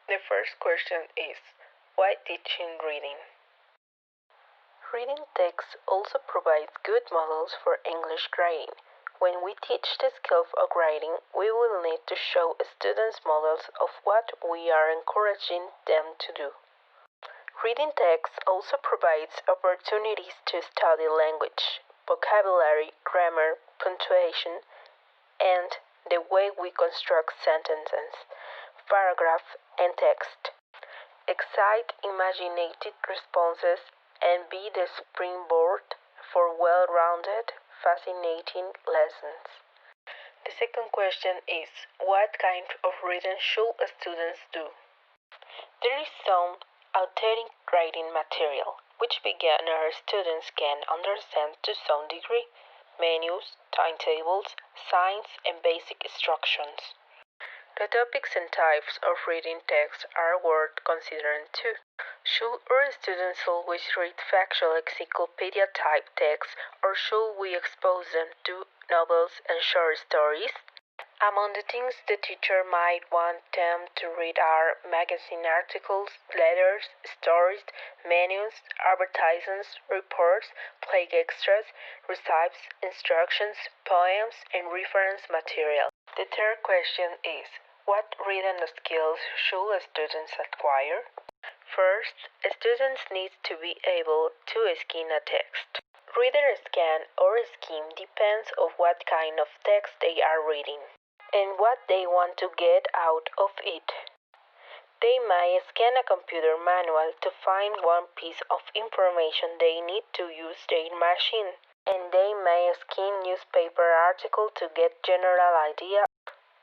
The first question is, why teaching reading? Reading text also provides good models for English grading. When we teach the skill of grading, we will need to show students models of what we are encouraging them to do. Reading text also provides opportunities to study language, vocabulary, grammar, punctuation, and the way we construct sentences, paragraph, and text. Excite imaginative responses and be the springboard for well-rounded, fascinating lessons. The second question is, what kind of reading should students do? There is some authentic writing material, which beginner students can understand to some degree, menus, timetables, signs, and basic instructions. The topics and types of reading text are worth considering too. Should our students always read factual encyclopedia type text, or should we expose them to novels and short stories? Among the things the teacher might want them to read are magazine articles, letters, stories, menus, advertisements, reports, play extras, recipes, instructions, poems, and reference material. The third question is, what reading skills should students acquire? First, students need to be able to scan a text. Reader scan or skim depends on what kind of text they are reading and what they want to get out of it. They may scan a computer manual to find one piece of information they need to use their machine, and they may skim newspaper article to get general idea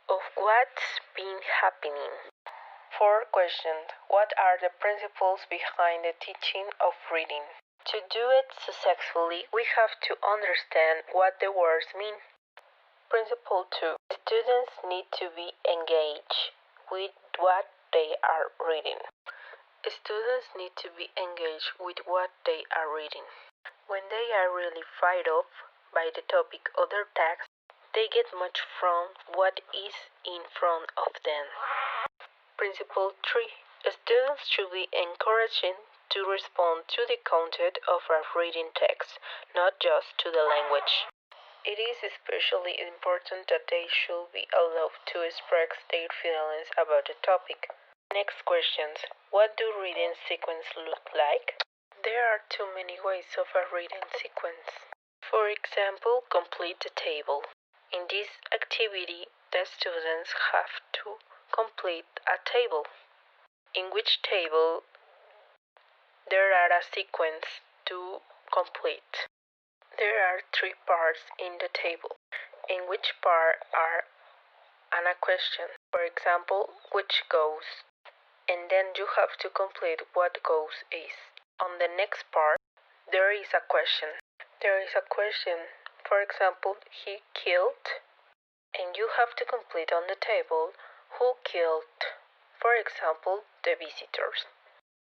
of what's been happening. Fourth question, what are the principles behind the teaching of reading? To do it successfully, we have to understand what the words mean. Principle 2. Students need to be engaged with what they are reading. Students need to be engaged with what they are reading. When they are really fired up by the topic or their text, they get much from what is in front of them. Principle 3. Students should be encouraged to respond to the content of a reading text, not just to the language. It is especially important that they should be allowed to express their feelings about the topic. Next questions. What do reading sequence look like? There are too many ways of a reading sequence. For example, complete the table. In this activity, the students have to complete a table, in which table there are a sequence to complete. There are three parts in the table, in which part are a question. For example, which goes, and then you have to complete what goes is. On the next part, there is a question. There is a question, for example, he killed, and you have to complete on the table who killed, for example, the visitors.